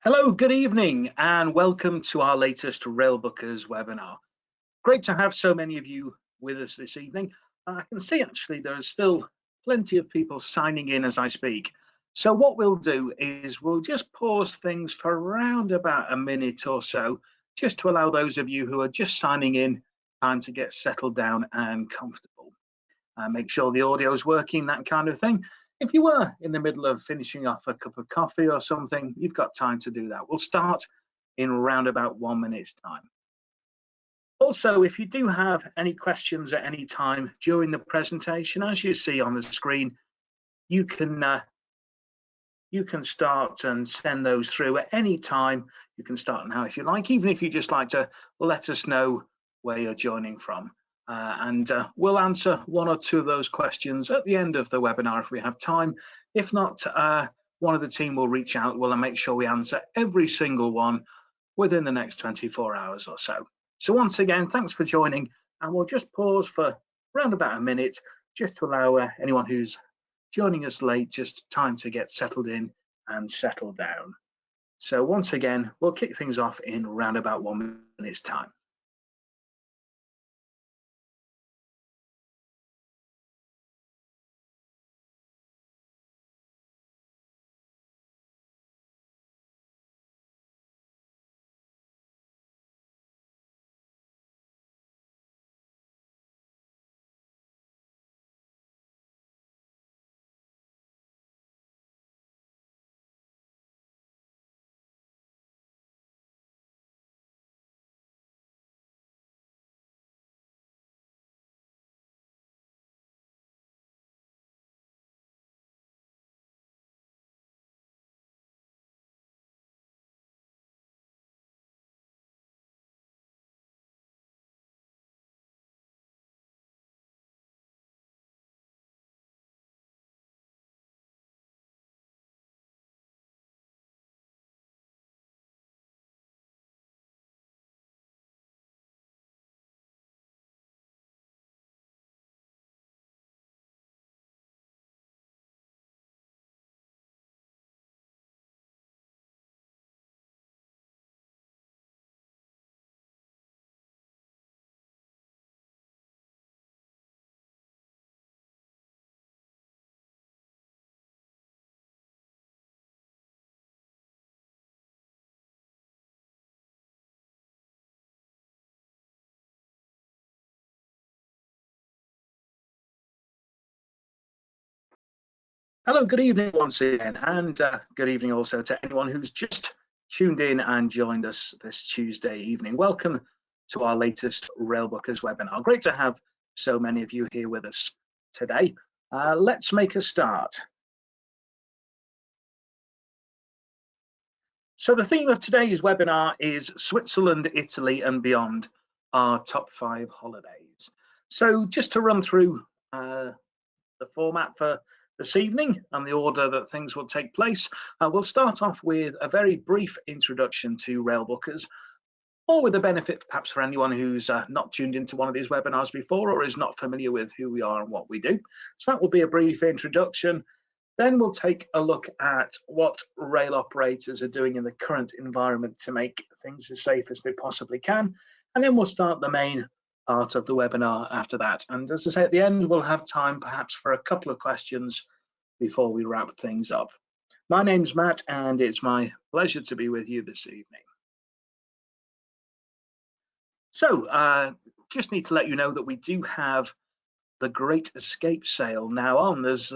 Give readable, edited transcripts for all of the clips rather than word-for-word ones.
Hello, good evening, and welcome to our latest Railbookers webinar. Great to have so many of you with us this evening. I can see actually there are still plenty of people signing in as I speak. So what we'll do is we'll just pause things for around about a minute or so, just to allow those of you who are just signing in time to get settled down and comfortable. Make sure the audio is working, that kind of thing. If you were in the middle of finishing off a cup of coffee or something, you've got time to do that. We'll start in around about 1 minute's time. Also, if you do have any questions at any time during the presentation, as you see on the screen, you can start and send those through at any time. You can start now if you like, even if you just like to let us know where you're joining from. We'll answer one or two of those questions at the end of the webinar if we have time. If not, one of the team will reach out. We'll make sure we answer every single one within the next 24 hours or so. So once again, thanks for joining, and we'll just pause for around about a minute just to allow anyone who's joining us late just time to get settled in and settle down. So once again, we'll kick things off in around about 1 minute's time. Hello, good evening once again, and good evening also to anyone who's just tuned in and joined us this Tuesday evening. Welcome to our latest Railbookers webinar. Great to have so many of you here with us today. Let's make a start. So the theme of today's webinar is Switzerland, Italy and beyond, our top 5 holidays. So just to run through the format for this evening and the order that things will take place, we'll start off with a very brief introduction to Railbookers, or with a benefit perhaps for anyone who's not tuned into one of these webinars before or is not familiar with who we are and what we do. So that will be a brief introduction. Then we'll take a look at what rail operators are doing in the current environment to make things as safe as they possibly can. And then we'll start the main part of the webinar after that. And as I say, at the end, we'll have time perhaps for a couple of questions before we wrap things up. My name's Matt, and it's my pleasure to be with you this evening. So just need to let you know that we do have the Great Escape Sale now on. There's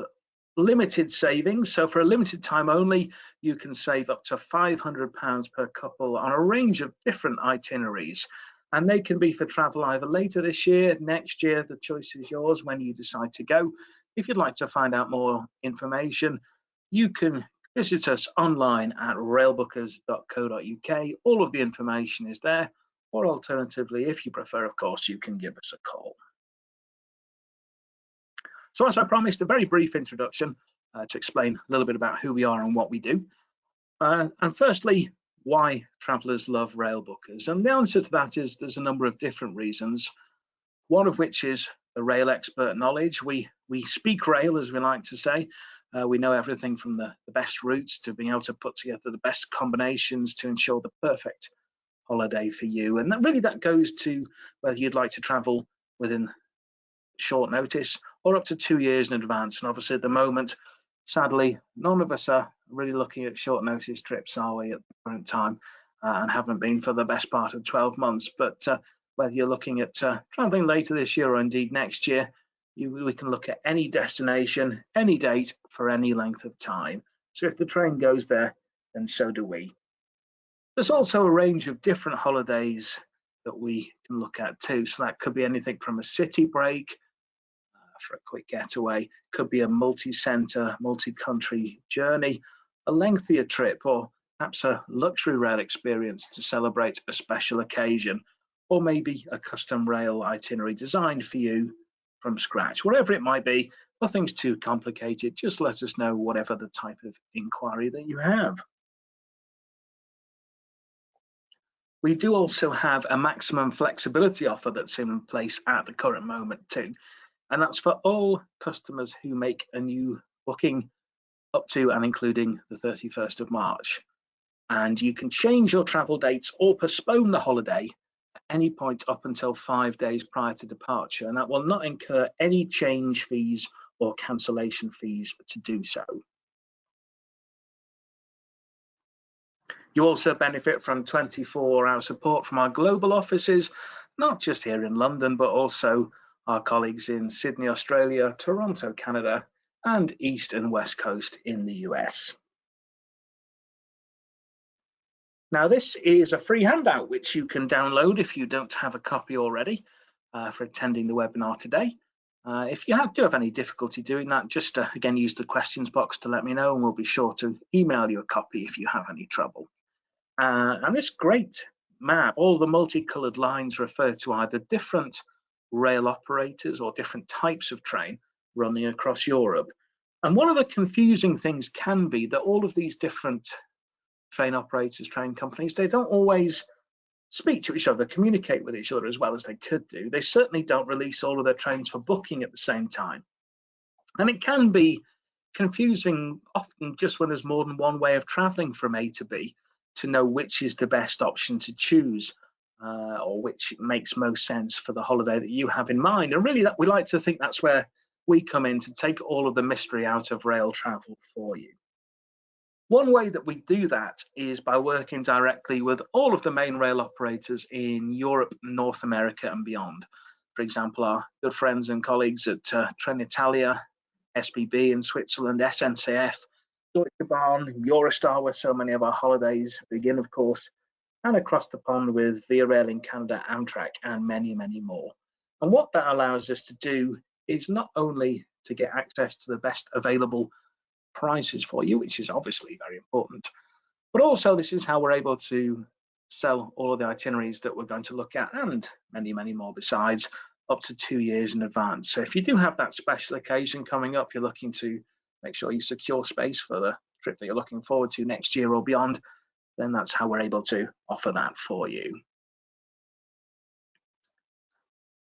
limited savings, so for a limited time only, you can save up to £500 per couple on a range of different itineraries. And they can be for travel either later this year, next year. The choice is yours when you decide to go. If you'd like to find out more information, you can visit us online at railbookers.co.uk. All of the information is there, or alternatively, if you prefer, of course, you can give us a call. So as I promised, a very brief introduction to explain a little bit about who we are and what we do. And firstly, why travellers love Railbookers? And the answer to that is there's a number of different reasons, one of which is the rail expert knowledge. We speak rail, as we like to say, We know everything from the best routes to being able to put together the best combinations to ensure the perfect holiday for you. And that goes to whether you'd like to travel within short notice or up to 2 years in advance. And obviously at the moment, sadly, none of us are really looking at short notice trips, are we, at the current time, and haven't been for the best part of 12 months. But whether you're looking at traveling later this year or indeed next year, we can look at any destination, any date for any length of time. So if the train goes there, then so do we. There's also a range of different holidays that we can look at too. So that could be anything from a city break for a quick getaway, could be a multi-centre, multi-country journey, a lengthier trip, or perhaps a luxury rail experience to celebrate a special occasion, or maybe a custom rail itinerary designed for you from scratch. Whatever it might be, nothing's too complicated. Just let us know whatever the type of inquiry that you have. We do also have a maximum flexibility offer that's in place at the current moment too. And that's for all customers who make a new booking up to and including the 31st of March. And you can change your travel dates or postpone the holiday at any point up until 5 days prior to departure. And that will not incur any change fees or cancellation fees to do so. You also benefit from 24-hour support from our global offices, not just here in London, but also our colleagues in Sydney, Australia, Toronto, Canada, and East and West Coast in the US. Now, this is a free handout which you can download if you don't have a copy already for attending the webinar today. If you do have any difficulty doing that, just again use the questions box to let me know, and we'll be sure to email you a copy if you have any trouble. And this great map, all the multicolored lines refer to either different rail operators or different types of train running across Europe. And one of the confusing things can be that all of these different train operators, train companies, they don't always speak to each other, communicate with each other as well as they could do. They certainly don't release all of their trains for booking at the same time. And it can be confusing often just when there's more than one way of traveling from A to B to know which is the best option to choose or which makes most sense for the holiday that you have in mind. And really we like to think that's where we come in to take all of the mystery out of rail travel for you. One way that we do that is by working directly with all of the main rail operators in Europe, North America and beyond. For example, our good friends and colleagues at Trenitalia, SBB in Switzerland, SNCF, Deutsche Bahn, Eurostar, where so many of our holidays begin, of course, and across the pond with Via Rail in Canada, Amtrak, and many, many more. And what that allows us to do is not only to get access to the best available prices for you, which is obviously very important, but also this is how we're able to sell all of the itineraries that we're going to look at and many, many more besides up to 2 years in advance. So if you do have that special occasion coming up, you're looking to make sure you secure space for the trip that you're looking forward to next year or beyond, then that's how we're able to offer that for you.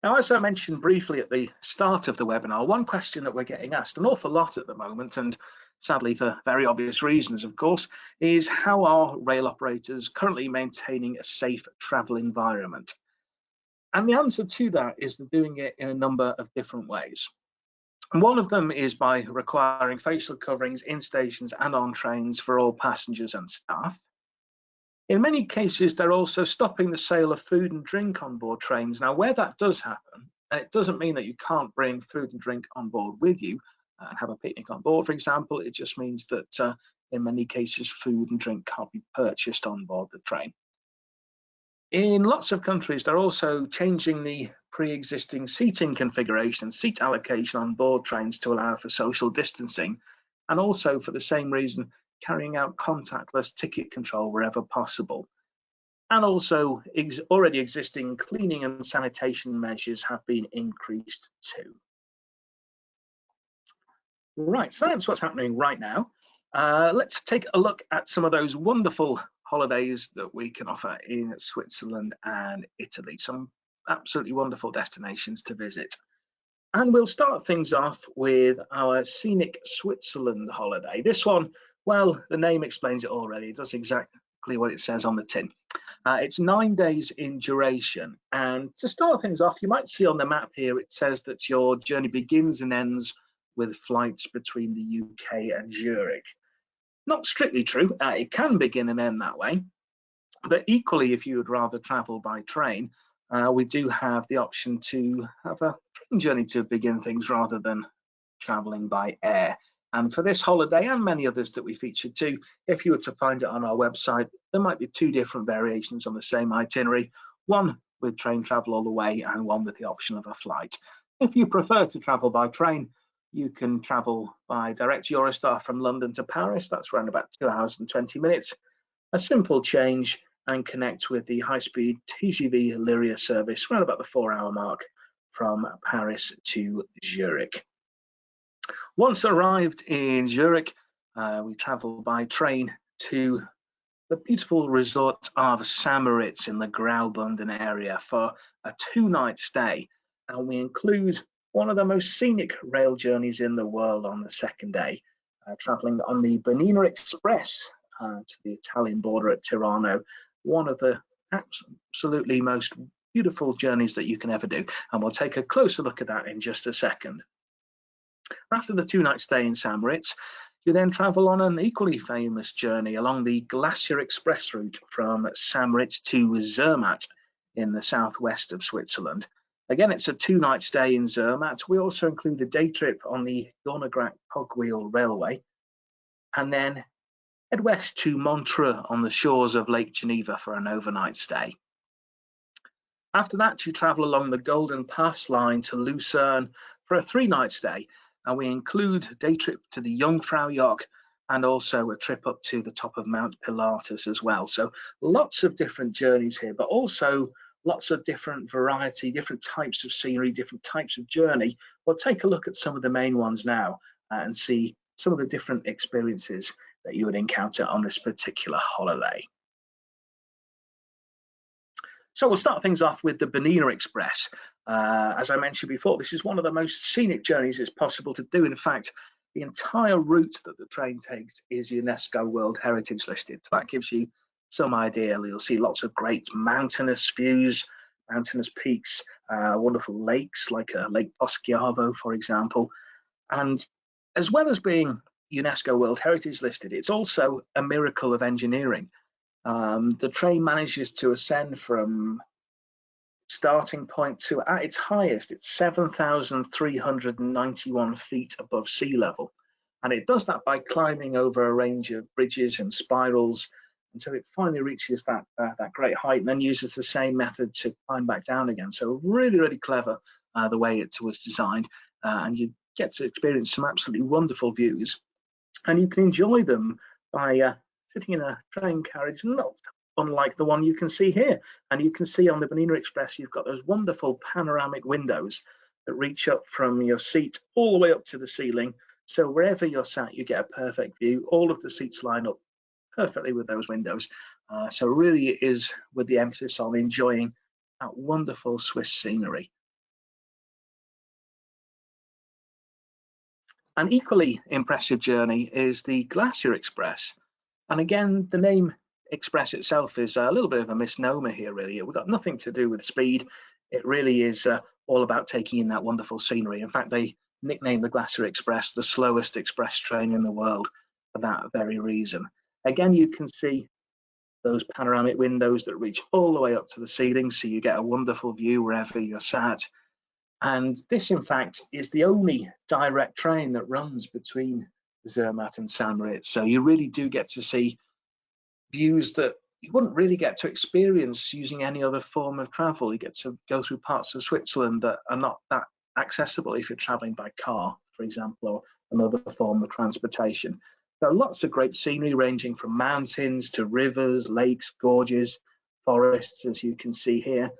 Now, as I mentioned briefly at the start of the webinar, one question that we're getting asked an awful lot at the moment, and sadly for very obvious reasons, of course, is how are rail operators currently maintaining a safe travel environment? And the answer to that is they're doing it in a number of different ways. And one of them is by requiring facial coverings in stations and on trains for all passengers and staff. In many cases, they're also stopping the sale of food and drink on board trains. Now, where that does happen, it doesn't mean that you can't bring food and drink on board with you and have a picnic on board, for example. It just means that in many cases, food and drink can't be purchased on board the train. In lots of countries, they're also changing the pre-existing seating configuration, seat allocation on board trains to allow for social distancing, and also for the same reason, carrying out contactless ticket control wherever possible. And also already existing cleaning and sanitation measures have been increased too. Right, so that's what's happening right now. Let's take a look at some of those wonderful holidays that we can offer in Switzerland and Italy. Some absolutely wonderful destinations to visit. And we'll start things off with our scenic Switzerland holiday. This one, well, the name explains it already. It does exactly what it says on the tin. It's 9 days in duration. And to start things off, you might see on the map here, it says that your journey begins and ends with flights between the UK and Zurich. Not strictly true. It can begin and end that way. But equally, if you would rather travel by train, we do have the option to have a train journey to begin things rather than traveling by air. And for this holiday and many others that we featured too, if you were to find it on our website, there might be 2 different variations on the same itinerary, one with train travel all the way and one with the option of a flight. If you prefer to travel by train, you can travel by direct Eurostar from London to Paris. That's around about 2 hours and 20 minutes. A simple change and connect with the high-speed TGV Lyria service around about the 4-hour mark from Paris to Zurich. Once arrived in Zurich, we travel by train to the beautiful resort of St. in the Graubünden area for a 2-night stay, and we include one of the most scenic rail journeys in the world on the second day, traveling on the Bernina Express to the Italian border at Tirano, one of the absolutely most beautiful journeys that you can ever do, and we'll take a closer look at that in just a second. After the 2-night stay in St. you then travel on an equally famous journey along the Glacier Express route from St. to Zermatt in the southwest of Switzerland. Again, it's a 2-night stay in Zermatt. We also include a day trip on the Dornegrat Cogwheel Railway, and then head west to Montreux on the shores of Lake Geneva for an overnight stay. After that, you travel along the Golden Pass line to Lucerne for a 3-night stay, and we include a day trip to the Jungfraujoch and also a trip up to the top of Mount Pilatus as well. So lots of different journeys here, but also lots of different variety, different types of scenery, different types of journey. We'll take a look at some of the main ones now and see some of the different experiences that you would encounter on this particular holiday. So we'll start things off with the Bernina Express. As I mentioned before, this is one of the most scenic journeys it's possible to do. In fact, the entire route that the train takes is UNESCO World Heritage listed. So that gives you some idea. You'll see lots of great mountainous views, mountainous peaks, wonderful lakes like Lake Poschiavo, for example. And as well as being UNESCO World Heritage listed, it's also a miracle of engineering. The train manages to ascend from starting point to, at its highest, it's 7,391 feet above sea level. And it does that by climbing over a range of bridges and spirals until it finally reaches that great height, and then uses the same method to climb back down again. So really, really clever the way it was designed. And you get to experience some absolutely wonderful views. And you can enjoy them by sitting in a train carriage, not unlike the one you can see here. And you can see on the Bernina Express, you've got those wonderful panoramic windows that reach up from your seat all the way up to the ceiling. So wherever you're sat, you get a perfect view. All of the seats line up perfectly with those windows. So really it is with the emphasis on enjoying that wonderful Swiss scenery. An equally impressive journey is the Glacier Express. And again, the name Express itself is a little bit of a misnomer here, really. We've got nothing to do with speed. It really is all about taking in that wonderful scenery. In fact, they nicknamed the Glacier Express the slowest express train in the world for that very reason. Again, you can see those panoramic windows that reach all the way up to the ceiling, so you get a wonderful view wherever you're sat. And this, in fact, is the only direct train that runs between Zermatt and St. So you really do get to see views that you wouldn't really get to experience using any other form of travel. You get to go through parts of Switzerland that are not that accessible if you're traveling by car, for example, or another form of transportation. There are lots of great scenery ranging from mountains to rivers, lakes, gorges, forests, as you can see here.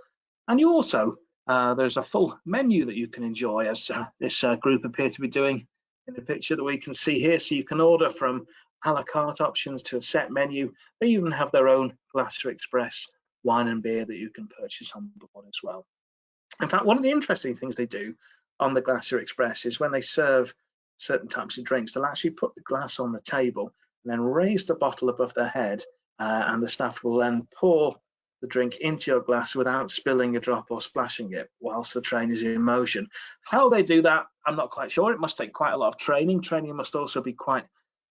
And you also, there's a full menu that you can enjoy, as this group appear to be doing in the picture that we can see here. So you can order from a la carte options to a set menu. They even have their own Glacier Express wine and beer that you can purchase on board as well. In fact, one of the interesting things they do on the Glacier Express is when they serve certain types of drinks, they'll actually put the glass on the table and then raise the bottle above their head, and the staff will then pour the drink into your glass without spilling a drop or splashing it whilst the train is in motion. How they do that, I'm not quite sure. It must take quite a lot of training. Training must also be quite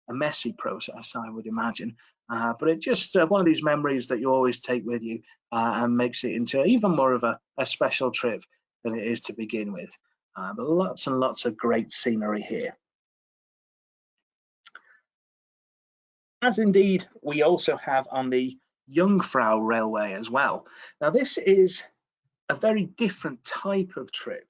a messy process, I would imagine. But it's just one of these memories that you always take with you, and makes it into even more of a special trip than it is to begin with. But lots and lots of great scenery here. As indeed we also have on the Jungfrau Railway as well. Now this is a very different type of trip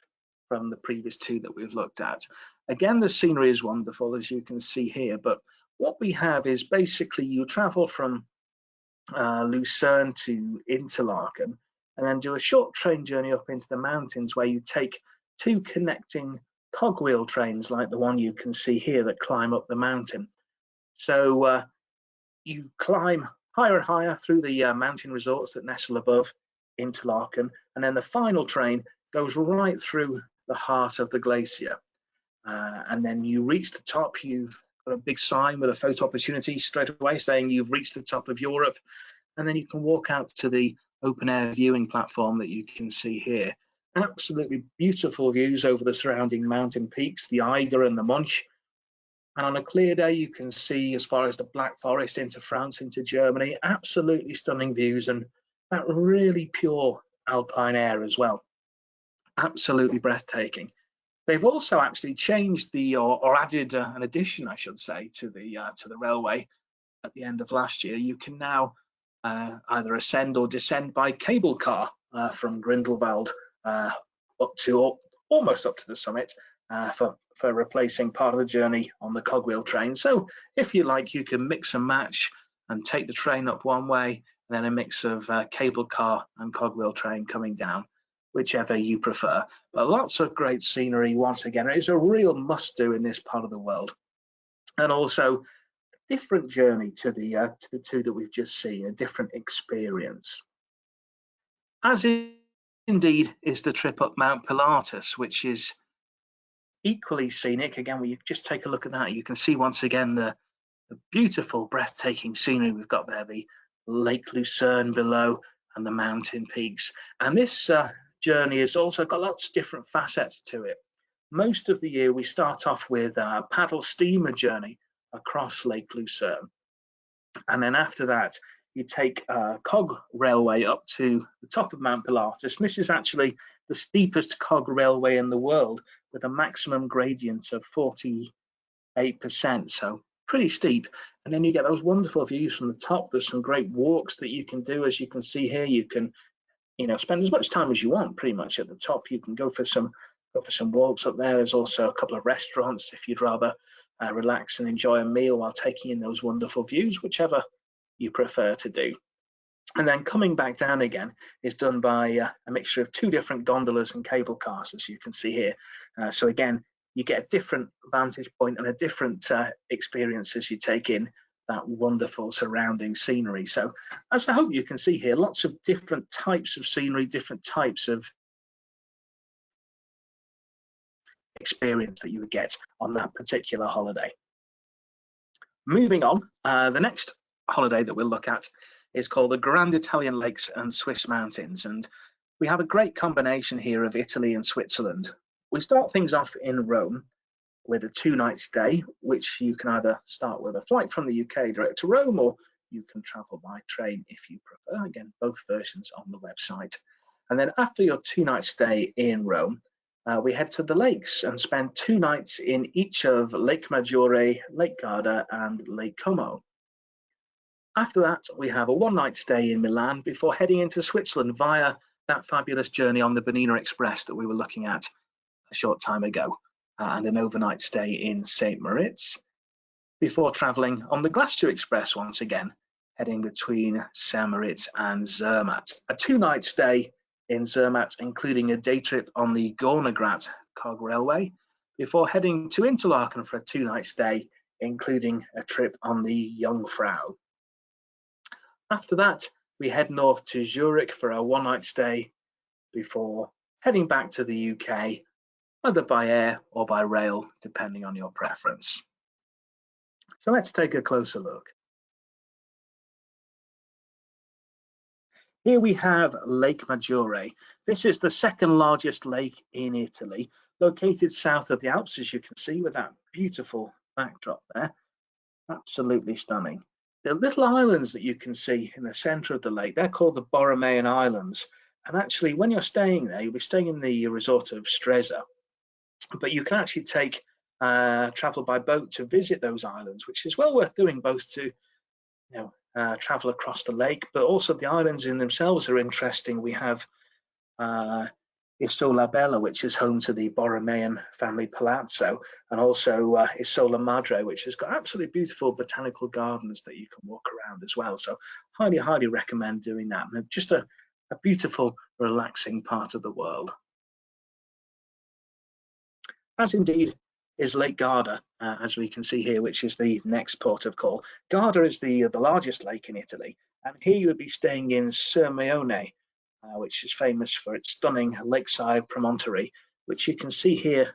from the previous two that we've looked at. Again, the scenery is wonderful, as you can see here, but what we have is basically you travel from Lucerne to Interlaken and then do a short train journey up into the mountains where you take two connecting cogwheel trains like the one you can see here that climb up the mountain. So you climb higher and higher through the mountain resorts that nestle above Interlaken, and then the final train goes right through the heart of the glacier. And then you reach the top. You've got a big sign with a photo opportunity straight away saying you've reached the top of Europe, and then you can walk out to the open air viewing platform that you can see here. Absolutely beautiful views over the surrounding mountain peaks, the Eiger and the Munch. And on a clear day, you can see as far as the Black Forest into France, into Germany. Absolutely stunning views, and that really pure Alpine air as well. Absolutely breathtaking. They've also actually changed the, or added an addition, I should say, to the railway at the end of last year. You can now either ascend or descend by cable car from Grindelwald up to almost up to the summit, for replacing part of the journey on the cogwheel train. So if you like, you can mix and match and take the train up one way, and then a mix of cable car and cogwheel train coming down, whichever you prefer. But lots of great scenery. Once again, it's a real must-do in this part of the world, and also a different journey to the two that we've just seen, a different experience. As indeed is the trip up Mount Pilatus, which is equally scenic. Again, when you just take a look at that, you can see once again the beautiful, breathtaking scenery we've got there, the Lake Lucerne below and the mountain peaks. And this journey has also got lots of different facets to it. Most of the year we start off with a paddle steamer journey across Lake Lucerne, and then after that you take a cog railway up to the top of Mount Pilatus, and this is actually the steepest cog railway in the world, with a maximum gradient of 48%, so pretty steep. And then you get those wonderful views from the top. There's some great walks that you can do, as you can see here. You can, spend as much time as you want pretty much at the top. You can go for some walks up there. There's also a couple of restaurants if you'd rather relax and enjoy a meal while taking in those wonderful views, whichever you prefer to do. And then coming back down again is done by a mixture of two different gondolas and cable cars, as you can see here. So again, you get a different vantage point and a different experience as you take in that wonderful surrounding scenery. So as I hope you can see here, lots of different types of scenery, different types of experience that you would get on that particular holiday. Moving on, the next holiday that we'll look at is called the Grand Italian Lakes and Swiss Mountains, and we have a great combination here of Italy and Switzerland. We start things off in Rome with a 2-night stay, which you can either start with a flight from the UK direct to Rome, or you can travel by train if you prefer. Again, both versions on the website. And then after your 2-night stay in Rome, we head to the lakes and spend 2 nights in each of Lake Maggiore, Lake Garda and Lake Como. After that, we have a 1-night stay in Milan before heading into Switzerland via that fabulous journey on the Bernina Express that we were looking at a short time ago, and an overnight stay in St. Moritz before traveling on the Glacier Express once again, heading between St. Moritz and Zermatt. A 2-night stay in Zermatt, including a day trip on the Gornergrat cog railway, before heading to Interlaken for a 2-night stay, including a trip on the Jungfrau. After that, we head north to Zurich for a 1-night stay before heading back to the UK either by air or by rail, depending on your preference. So let's take a closer look. Here we have Lake Maggiore. This is the second largest lake in Italy, located south of the Alps, as you can see, with that beautiful backdrop there. Absolutely stunning. The little islands that you can see in the center of the lake, they're called the Borromean Islands. And actually, when you're staying there, you'll be staying in the resort of Stresa, but you can actually take travel by boat to visit those islands, which is well worth doing, both to travel across the lake, but also the islands in themselves are interesting. We have Isola Bella, which is home to the Borromean family palazzo, and also Isola Madre, which has got absolutely beautiful botanical gardens that you can walk around as well. So highly recommend doing that. And just a beautiful, relaxing part of the world. As indeed is Lake Garda, as we can see here, which is the next port of call. Garda is the largest lake in Italy, and here you would be staying in Sirmione, which is famous for its stunning lakeside promontory, which you can see here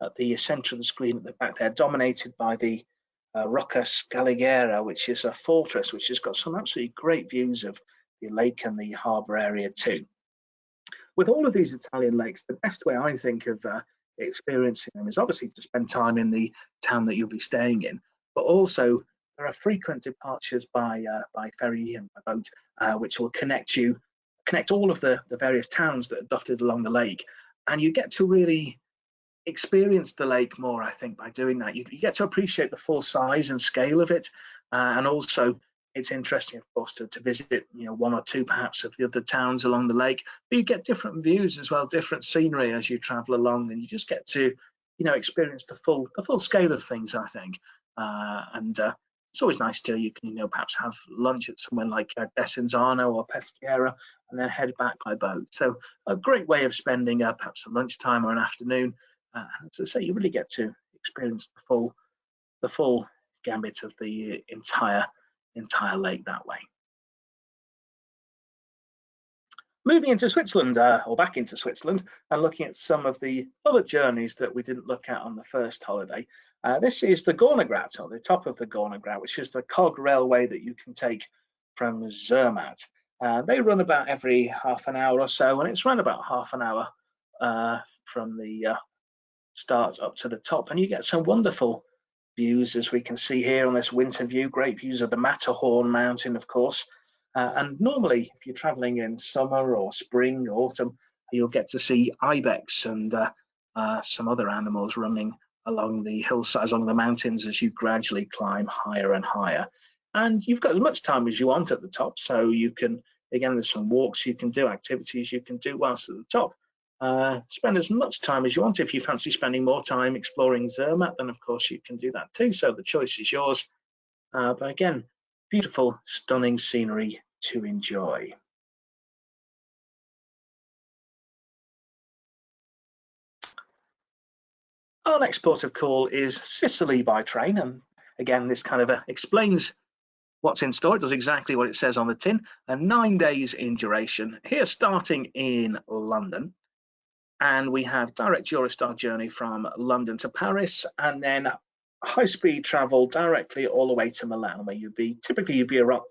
at the center of the screen at the back there, dominated by the Rocca Scaligera, which is a fortress which has got some absolutely great views of the lake and the harbour area too. With all of these Italian lakes, the best way I think of experiencing them is obviously to spend time in the town that you'll be staying in, but also there are frequent departures by ferry and by boat, which will connect all of the various towns that are dotted along the lake, and you get to really experience the lake more, I think, by doing that. You get to appreciate the full size and scale of it, and also it's interesting, of course, to visit one or two perhaps of the other towns along the lake, but you get different views as well, different scenery as you travel along, and you just get to experience the full scale of things, I think. And it's always nice to you can perhaps have lunch at somewhere like Desenzano or Peschiera, and then head back by boat. So a great way of spending perhaps a lunchtime or an afternoon. As I say, you really get to experience the full gambit of the entire lake that way. Moving into Switzerland, or back into Switzerland, and looking at some of the other journeys that we didn't look at on the first holiday. This is the Gornergrat, or the top of the Gornergrat, which is the cog railway that you can take from Zermatt. They run about every half an hour or so, and it's run about half an hour from the start up to the top, and you get some wonderful views, as we can see here on this winter view. Great views of the Matterhorn mountain, of course. And normally, if you're traveling in summer or spring, autumn, you'll get to see ibex and some other animals running along the hillsides, along the mountains, as you gradually climb higher and higher. And you've got as much time as you want at the top, so you can, again, there's some walks you can do, activities you can do whilst at the top. Spend as much time as you want. If you fancy spending more time exploring Zermatt, then of course you can do that too, so the choice is yours. But again, beautiful, stunning scenery to enjoy. Our next port of call is Sicily by train, and again, this kind of explains what's in store. It does exactly what it says on the tin, and 9 days in duration. Here, starting in London, and we have direct Eurostar journey from London to Paris, and then high-speed travel directly all the way to Milan, where you'd be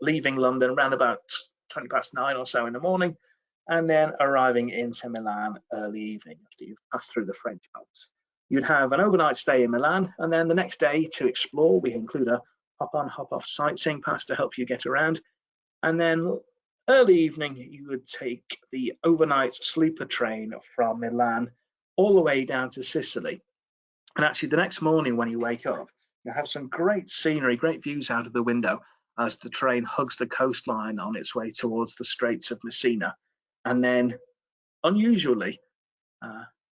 leaving London around about 20 past 9 or so in the morning, and then arriving into Milan early evening after you've passed through the French Alps. You'd have an overnight stay in Milan, and then the next day to explore, we include a hop-on, hop-off sightseeing pass to help you get around, and then early evening, you would take the overnight sleeper train from Milan all the way down to Sicily. And actually, the next morning when you wake up, you have some great scenery, great views out of the window as the train hugs the coastline on its way towards the Straits of Messina. And then, unusually,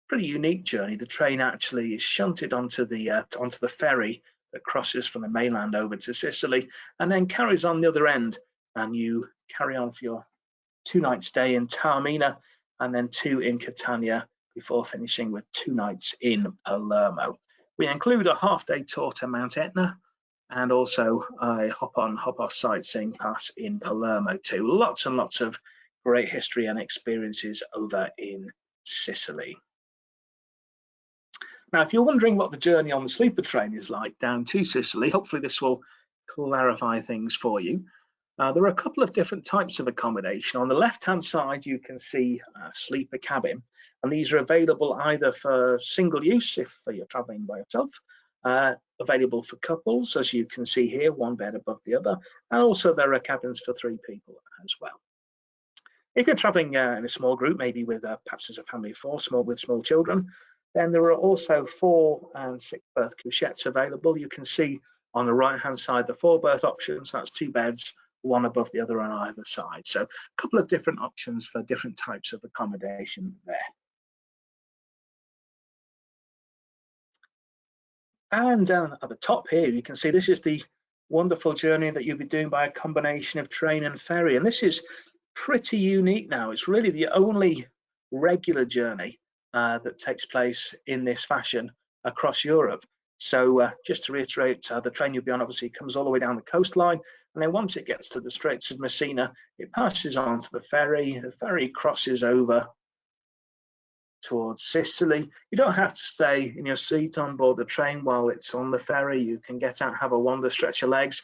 pretty unique journey, the train actually is shunted onto the ferry that crosses from the mainland over to Sicily, and then carries on the other end, and you carry on for your 2-night stay in Taormina, and then 2 in Catania, before finishing with 2 nights in Palermo. We include a half-day tour to Mount Etna, and also a hop-on, hop-off sightseeing pass in Palermo too. Lots and lots of great history and experiences over in Sicily. Now, if you're wondering what the journey on the sleeper train is like down to Sicily, hopefully this will clarify things for you. There are a couple of different types of accommodation. On the left-hand side, you can see a sleeper cabin, and these are available either for single use if you're traveling by yourself, available for couples, as you can see here, one bed above the other, and also there are cabins for 3 people as well. If you're traveling in a small group, maybe with perhaps as a family of 4, with small children, then there are also 4 and 6 berth couchettes available. You can see on the right-hand side the 4 berth options. That's 2 beds, one above the other on either side. So a couple of different options for different types of accommodation there. And down at the top here, you can see this is the wonderful journey that you'll be doing by a combination of train and ferry. And this is pretty unique now. It's really the only regular journey that takes place in this fashion across Europe. So just to reiterate, the train you'll be on obviously comes all the way down the coastline, and then once it gets to the Straits of Messina, it passes on to the ferry. The ferry crosses over towards Sicily. You don't have to stay in your seat on board the train while it's on the ferry. You can get out, have a wander, stretch your legs,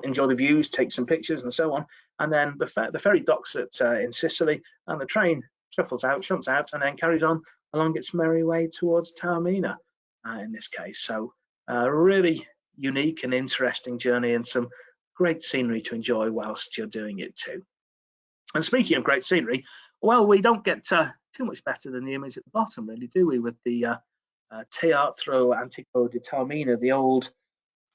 enjoy the views, take some pictures and so on. And then the ferry docks in Sicily, and the train shuffles out, shunts out, and then carries on along its merry way towards Taormina in this case. So a really unique and interesting journey, and some great scenery to enjoy whilst you're doing it too. And speaking of great scenery, well, we don't get too much better than the image at the bottom, really, do we, with the Teatro Antico di Taormina, the old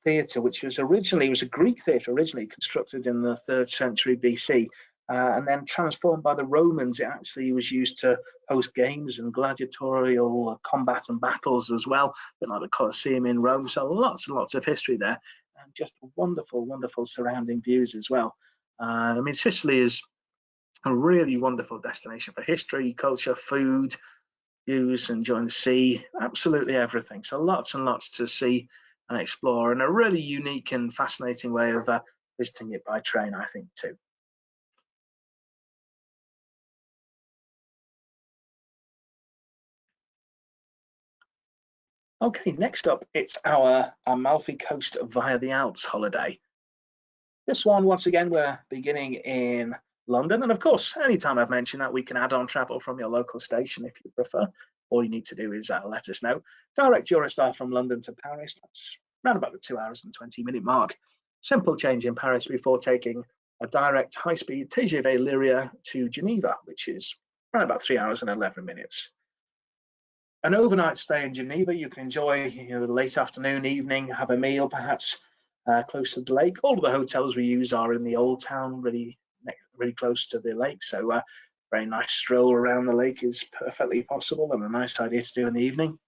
theatre, which was a Greek theatre originally constructed in the 3rd century BC, and then transformed by the Romans. It actually was used to host games and gladiatorial combat and battles as well, a bit like the Colosseum in Rome. So lots and lots of history there, and just wonderful, wonderful surrounding views as well. I mean, Sicily is a really wonderful destination for history, culture, food, views, enjoying the sea, absolutely everything. So lots and lots to see and explore, and a really unique and fascinating way of visiting it by train, I think, too. Okay, next up, it's our Amalfi Coast via the Alps holiday. This one, once again, we're beginning in London, and of course, anytime I've mentioned that, we can add on travel from your local station if you prefer. All you need to do is let us know. Direct Eurostar from London to Paris, that's around about the 2 hours and 20-minute mark. Simple change in Paris before taking a direct high-speed TGV Lyria to Geneva, which is around about 3 hours and 11 minutes. An overnight stay in Geneva, you can enjoy the late afternoon, evening, have a meal perhaps close to the lake. All of the hotels we use are in the old town, really close to the lake, so very nice stroll around the lake is perfectly possible and a nice idea to do in the evening.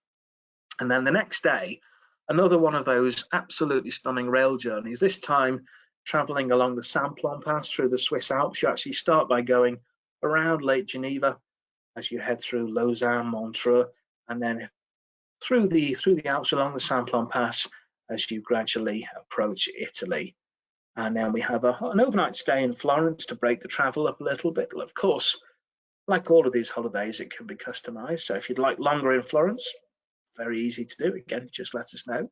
And then the next day, another one of those absolutely stunning rail journeys, this time traveling along the Simplon Pass through the Swiss Alps. You actually start by going around Lake Geneva as you head through Lausanne, Montreux, and then through the Alps along the Simplon Pass as you gradually approach Italy. And then we have an overnight stay in Florence to break the travel up a little bit. Of course, like all of these holidays, it can be customized. So if you'd like longer in Florence, very easy to do. Again, just let us know.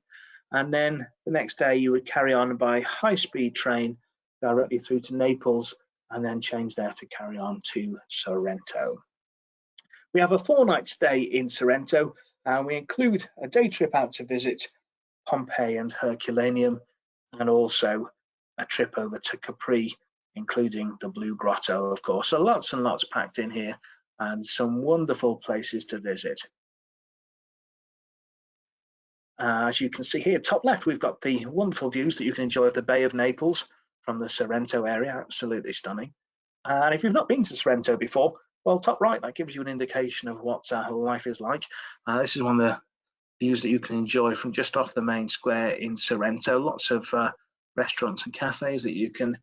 And then the next day you would carry on by high-speed train directly through to Naples, and then change there to carry on to Sorrento. We have a 4-night stay in Sorrento, and we include a day trip out to visit Pompeii and Herculaneum, and also a trip over to Capri, including the Blue Grotto, of course. So lots and lots packed in here, and some wonderful places to visit. As you can see here, top left, we've got the wonderful views that you can enjoy of the Bay of Naples from the Sorrento area, absolutely stunning. And if you've not been to Sorrento before, well, top right, that gives you an indication of what life is like. This is one of the views that you can enjoy from just off the main square in Sorrento. Lots of restaurants and cafes that you can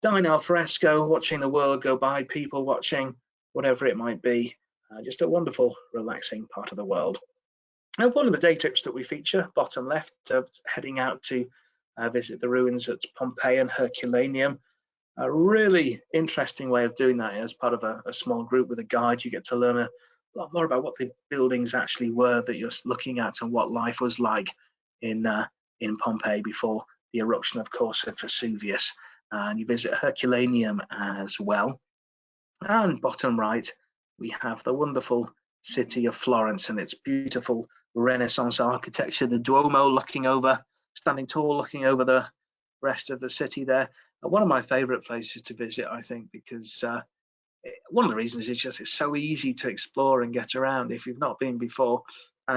dine al fresco, watching the world go by, people watching, whatever it might be. Just a wonderful, relaxing part of the world. Now, one of the day trips that we feature, bottom left, heading out to visit the ruins at Pompeii and Herculaneum. A really interesting way of doing that as part of a small group with a guide. You get to learn a lot more about what the buildings actually were that you're looking at and what life was like in Pompeii before the eruption, of course, of Vesuvius. And you visit Herculaneum as well. And bottom right, we have the wonderful city of Florence and its beautiful Renaissance architecture, the Duomo standing tall, looking over the rest of the city there. One of my favorite places to visit, I think, because one of the reasons is just it's so easy to explore and get around. If you've not been before,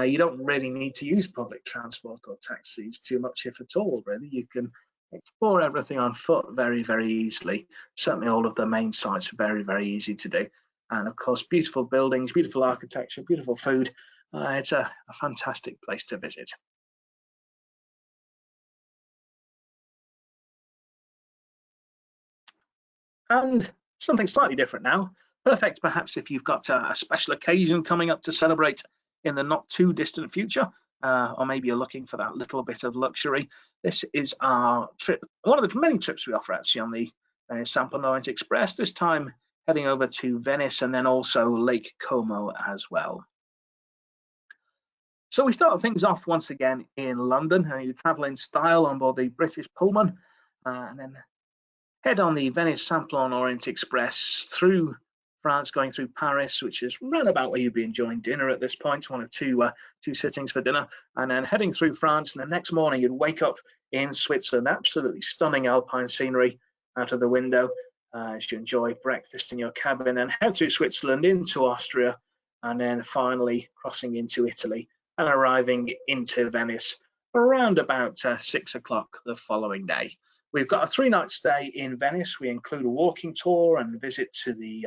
you don't really need to use public transport or taxis too much, if at all, really. You can explore everything on foot very, very easily. Certainly all of the main sites are very, very easy to do. And of course, beautiful buildings, beautiful architecture, beautiful food. It's a fantastic place to visit. And something slightly different now. Perfect perhaps if you've got a special occasion coming up to celebrate in the not too distant future, or maybe you're looking for that little bit of luxury. This is our trip, one of the many trips we offer actually on the Simplon Express, this time heading over to Venice and then also Lake Como as well. So we start things off once again in London, and you travel in style on board the British Pullman, and then head on the Venice Simplon Orient Express through France, going through Paris, which is round about where you'd be enjoying dinner at this point, one of two sittings for dinner, and then heading through France. And the next morning you'd wake up in Switzerland, absolutely stunning Alpine scenery out of the window as you enjoy breakfast in your cabin, and head through Switzerland into Austria, and then finally crossing into Italy and arriving into Venice around about 6 o'clock the following day. We've got a 3-night stay in Venice. We include a walking tour and visit to the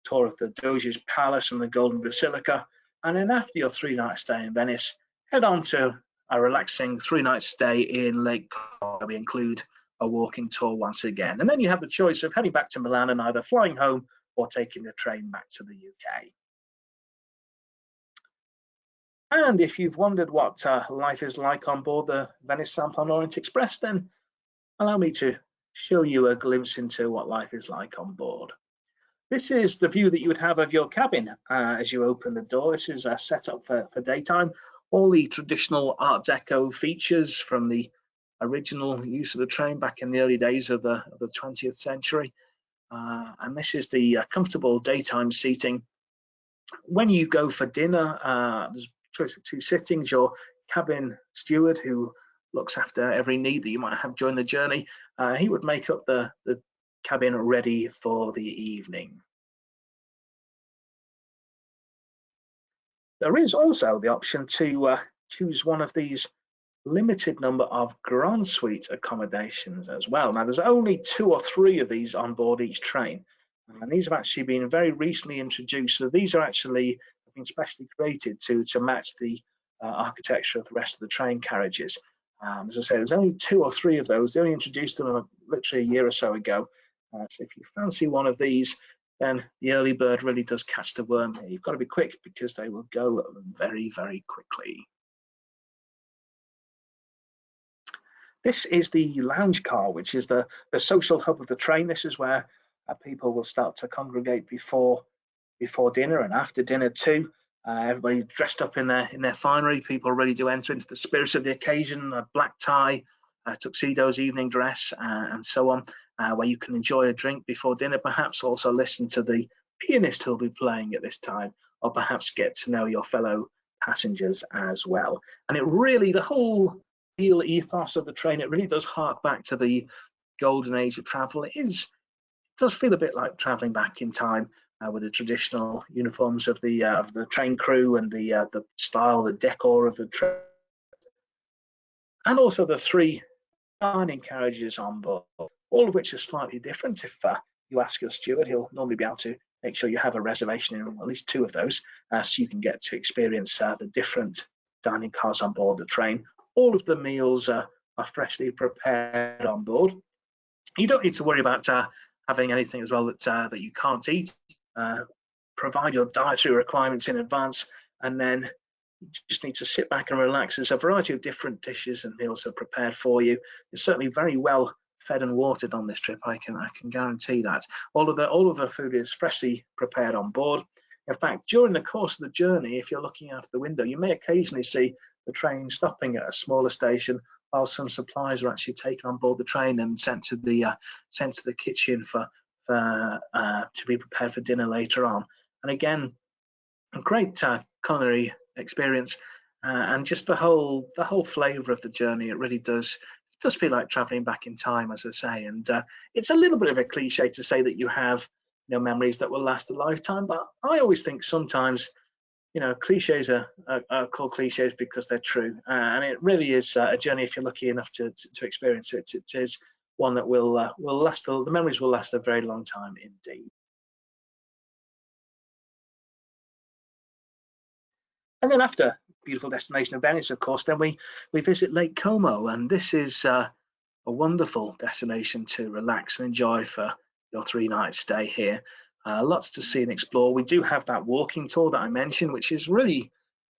tour of the Doge's Palace and the Golden Basilica. And then after your 3-night stay in Venice, head on to a relaxing 3-night stay in Lake Como. We include a walking tour once again. And then you have the choice of heading back to Milan and either flying home or taking the train back to the UK. And if you've wondered what life is like on board the Venice Simplon Orient Express, then allow me to show you a glimpse into what life is like on board. This is the view that you would have of your cabin as you open the door. This is set up for daytime. All the traditional Art Deco features from the original use of the train back in the early days of the 20th century. And this is the comfortable daytime seating. When you go for dinner, there's a choice of 2 sittings. Your cabin steward, who looks after every need that you might have during the journey, he would make up the cabin ready for the evening. There is also the option to choose one of these limited number of Grand Suite accommodations as well. Now, there's only 2 or 3 of these on board each train, and these have actually been very recently introduced. So these are actually been specially created to match the architecture of the rest of the train carriages. As I say, there's only 2 or 3 of those. They only introduced them literally a year or so ago. So if you fancy one of these, then the early bird really does catch the worm here. You've got to be quick because they will go very, very quickly. This is the lounge car, which is the social hub of the train. This is where people will start to congregate before dinner and after dinner too. Everybody dressed up in their finery. People really do enter into the spirit of the occasion. A black tie, tuxedos, evening dress, and so on, where you can enjoy a drink before dinner, perhaps also listen to the pianist who'll be playing at this time, or perhaps get to know your fellow passengers as well. And it really, the whole ethos of the train, it really does hark back to the golden age of travel. It does feel a bit like traveling back in time, with the traditional uniforms of the train crew and the style, the decor of the train, and also the 3 dining carriages on board, all of which are slightly different. If you ask your steward, he'll normally be able to make sure you have a reservation in at least 2 of those, so you can get to experience the different dining cars on board the train. All of the meals are freshly prepared on board. You don't need to worry about having anything as well that you can't eat. Provide your dietary requirements in advance, and then you just need to sit back and relax. There's a variety of different dishes and meals are prepared for you. It's certainly very well fed and watered on this trip. I can guarantee that. All of the food is freshly prepared on board. In fact, during the course of the journey, if you're looking out of the window, you may occasionally see the train stopping at a smaller station while some supplies are actually taken on board the train and sent to the kitchen to be prepared for dinner later on. And again, a great culinary experience, and just the whole flavour of the journey. It really does feel like travelling back in time, as I say. And it's a little bit of a cliche to say that you have memories that will last a lifetime, but I always think sometimes cliches are called cliches because they're true, and it really is a journey. If you're lucky enough to experience it, it is one that will last. The memories will last a very long time indeed. And then after beautiful destination of Venice, of course, then we visit Lake Como, and this is a wonderful destination to relax and enjoy for your 3-night stay here. Lots to see and explore. We do have that walking tour that I mentioned, which is really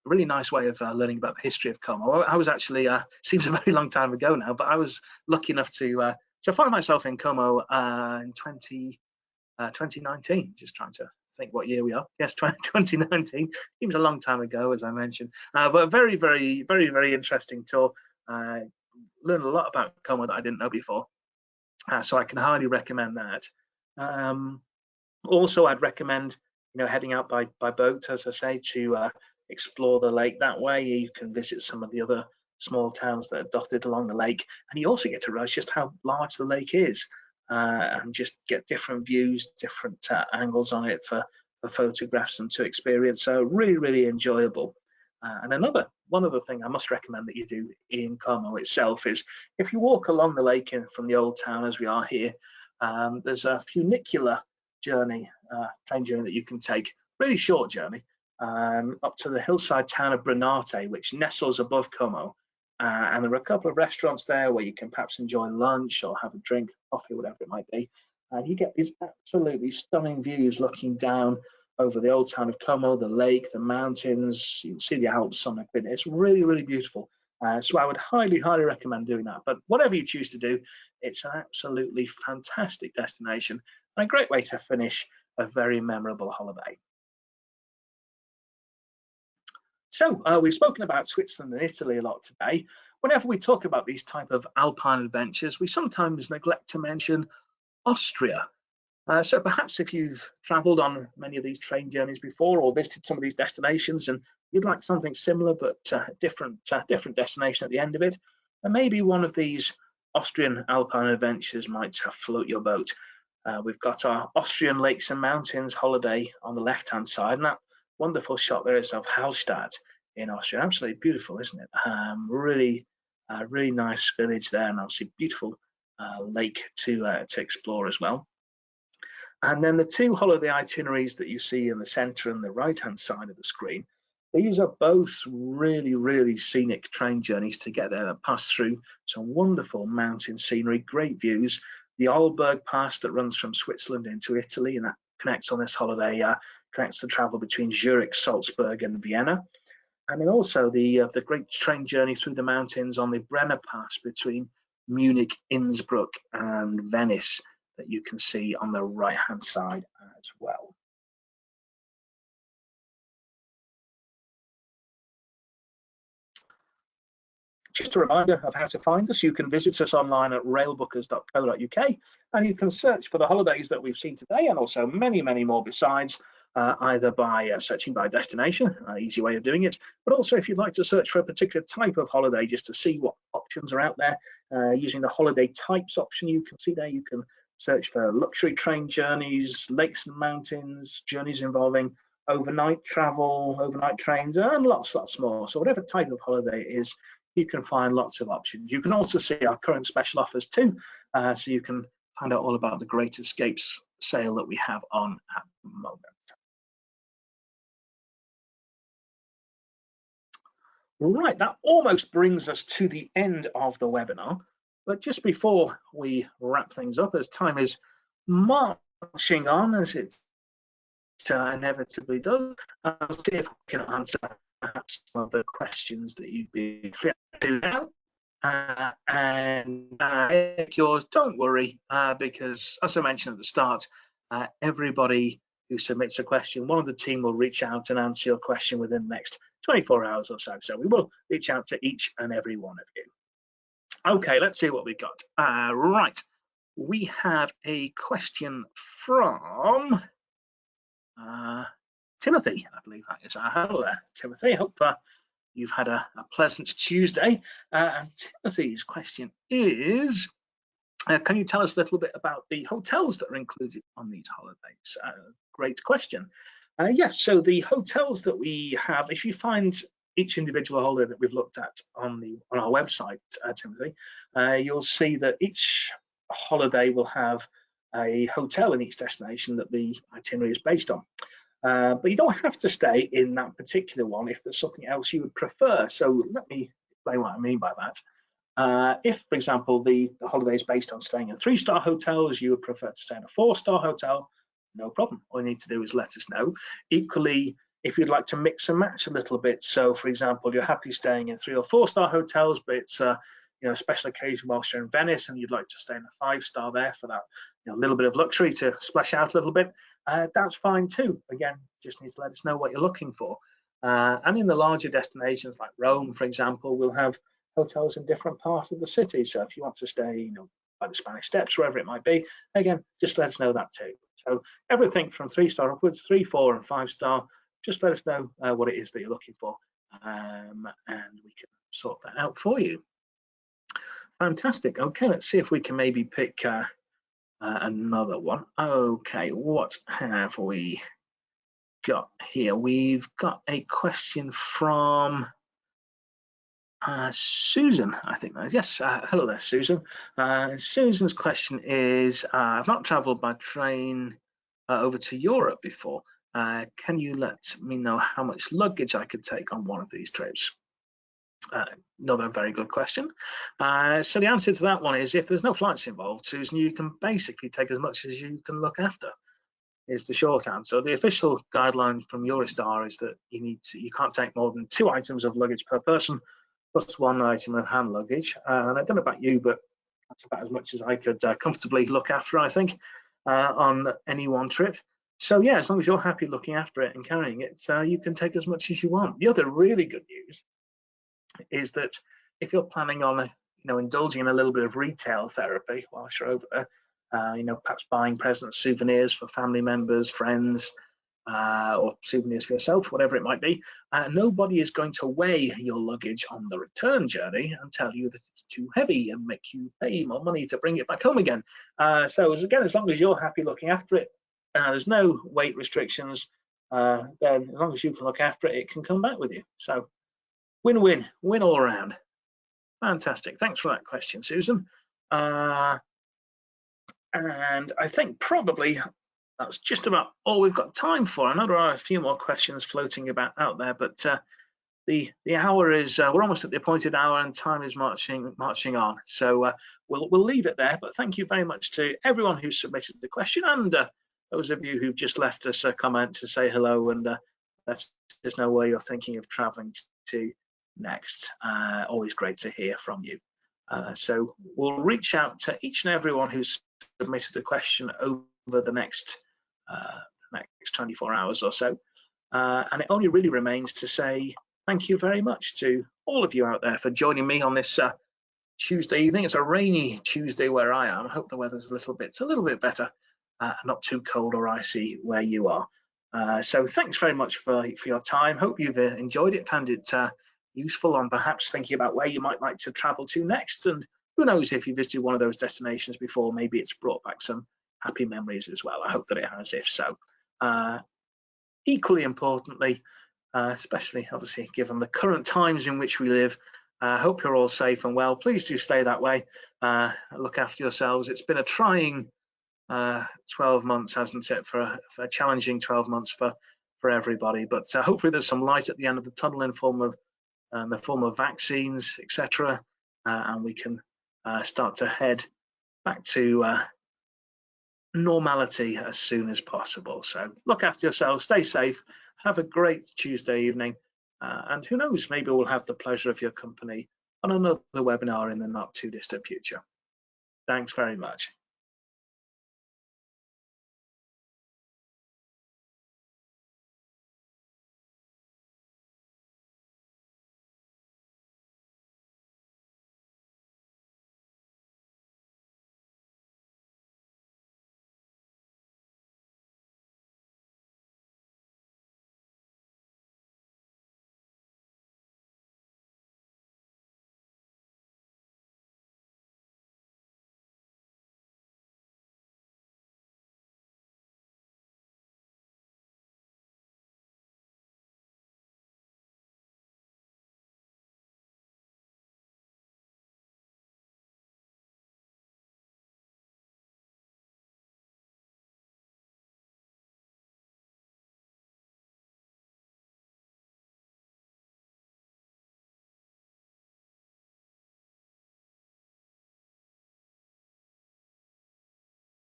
a really nice way of learning about the history of Como. I was actually, seems a very long time ago now, but I was lucky enough to find myself in Como in 2019, just trying to think what year we are. Yes, 2019. Seems a long time ago, as I mentioned, but a very, very, very, very interesting tour. Learned a lot about Como that I didn't know before, so I can highly recommend that. Also, I'd recommend heading out by boat, as I say, to explore the lake that way. You can visit some of the other small towns that are dotted along the lake, and you also get to realize just how large the lake is, and just get different views, different angles on it for photographs and to experience. So really, really enjoyable. And one other thing I must recommend that you do in Como itself is if you walk along the lake from the old town as we are here, there's a funicular train journey that you can take, really short journey, up to the hillside town of Brenate, which nestles above Como. And there are a couple of restaurants there where you can perhaps enjoy lunch or have a drink, coffee, whatever it might be. And you get these absolutely stunning views looking down over the old town of Como, the lake, the mountains. You can see the Alps on it. It's really, really beautiful. So I would highly, highly recommend doing that. But whatever you choose to do, it's an absolutely fantastic destination and a great way to finish a very memorable holiday. So we've spoken about Switzerland and Italy a lot today. Whenever we talk about these type of Alpine adventures, we sometimes neglect to mention Austria. So perhaps if you've travelled on many of these train journeys before or visited some of these destinations and you'd like something similar but different destination at the end of it, then maybe one of these Austrian Alpine adventures might float your boat. We've got our Austrian lakes and mountains holiday on the left-hand side, and that wonderful shot there is of Hallstatt in Austria. Absolutely beautiful, isn't it? Really nice village there, and obviously beautiful lake to explore as well. And then the two holiday itineraries that you see in the center and the right-hand side of the screen, these are both really, really scenic train journeys to get there that pass through some wonderful mountain scenery, great views. The Railbookers Pass that runs from Switzerland into Italy, and that connects on this holiday, connects the travel between Zurich, Salzburg, and Vienna. And then also the great train journey through the mountains on the Brenner Pass between Munich, Innsbruck, and Venice that you can see on the right-hand side as well. Just a reminder of how to find us. You can visit us online at railbookers.co.uk, and you can search for the holidays that we've seen today and also many, many more besides, either by searching by destination, an easy way of doing it, but also if you'd like to search for a particular type of holiday just to see what options are out there, using the holiday types option you can see there, you can search for luxury train journeys, lakes and mountains, journeys involving overnight travel, overnight trains, and lots more. So whatever type of holiday it is, you can find lots of options. You can also see our current special offers too, so you can find out all about the Great Escapes sale that we have on at the moment. Right, that almost brings us to the end of the webinar. But just before we wrap things up, as time is marching on, as it inevitably does, I'll see if we can answer perhaps some of the questions that you've been free to now. And yours, don't worry, because as I mentioned at the start, everybody who submits a question, one of the team will reach out and answer your question within the next 24 hours or so. So we will reach out to each and every one of you. Okay, let's see what we got. Right, we have a question from Timothy, I believe that is. Hello there, Timothy. Hope you've had a pleasant Tuesday. And Timothy's question is, can you tell us a little bit about the hotels that are included on these holidays? Great question. Yes, so the hotels that we have, if you find each individual holiday that we've looked at on our website, Timothy, you'll see that each holiday will have a hotel in each destination that the itinerary is based on. But you don't have to stay in that particular one if there's something else you would prefer. So let me explain what I mean by that. If, for example, the holiday is based on staying in 3-star hotels, you would prefer to stay in a 4-star hotel, no problem. All you need to do is let us know. Equally, if you'd like to mix and match a little bit, so for example, you're happy staying in 3 or 4-star hotels, but it's a special occasion whilst you're in Venice and you'd like to stay in a 5-star there for that little bit of luxury to splash out a little bit, that's fine too. Again, just need to let us know what you're looking for. And in the larger destinations like Rome, for example, we'll have hotels in different parts of the city. So if you want to stay, by the Spanish Steps, wherever it might be, again, just let us know that too. So everything from 3-star upwards, 3, 4, and 5-star, just let us know what it is that you're looking for, and we can sort that out for you. Fantastic. Okay, let's see if we can maybe pick another one. Okay, what have we got here? We've got a question from Susan, I think that is. Yes, hello there, Susan. Susan's question is, I've not traveled by train over to Europe before. Can you let me know how much luggage I could take on one of these trips? Another very good question. So the answer to that one is, if there's no flights involved, Susan, you can basically take as much as you can look after, is the short answer. The official guideline from Eurostar is that you can't take more than 2 items of luggage per person, plus 1 item of hand luggage. And I don't know about you, but that's about as much as I could comfortably look after, I think, on any one trip. So yeah, as long as you're happy looking after it and carrying it, you can take as much as you want. The other really good news is that if you're planning on indulging in a little bit of retail therapy whilst you're over there, perhaps buying presents, souvenirs for family members, friends, or souvenirs for yourself, whatever it might be, nobody is going to weigh your luggage on the return journey and tell you that it's too heavy and make you pay more money to bring it back home again. So again, as long as you're happy looking after it, there's no weight restrictions, then as long as you can look after it, it can come back with you. So win-win, win all around. Fantastic. Thanks for that question, Susan. And I think probably that's just about all we've got time for. I know there are a few more questions floating about out there, but the hour is we're almost at the appointed hour and time is marching on. So we'll leave it there. But thank you very much to everyone who submitted the question, and those of you who've just left us a comment to say hello and let us know where you're thinking of traveling to next. Always great to hear from you. So we'll reach out to each and everyone who's submitted a question over the next 24 hours or so. And it only really remains to say thank you very much to all of you out there for joining me on this Tuesday evening. It's a rainy Tuesday where I am. I hope the weather's a little bit better, not too cold or icy where you are. So thanks very much for your time. Hope you've enjoyed it, found it useful, and perhaps thinking about where you might like to travel to next. And who knows, if you visited one of those destinations before, maybe it's brought back some happy memories as well. I hope that it has, if so. Equally importantly, especially obviously given the current times in which we live, I hope you're all safe and well. Please do stay that way. Look after yourselves. It's been a trying 12 months, hasn't it? For a challenging 12 months for everybody. But hopefully there's some light at the end of the tunnel in the form of vaccines, etc., and we can start to head back to normality as soon as possible. So look after yourselves, stay safe, have a great Tuesday evening, and who knows, maybe we'll have the pleasure of your company on another webinar in the not too distant future. Thanks very much.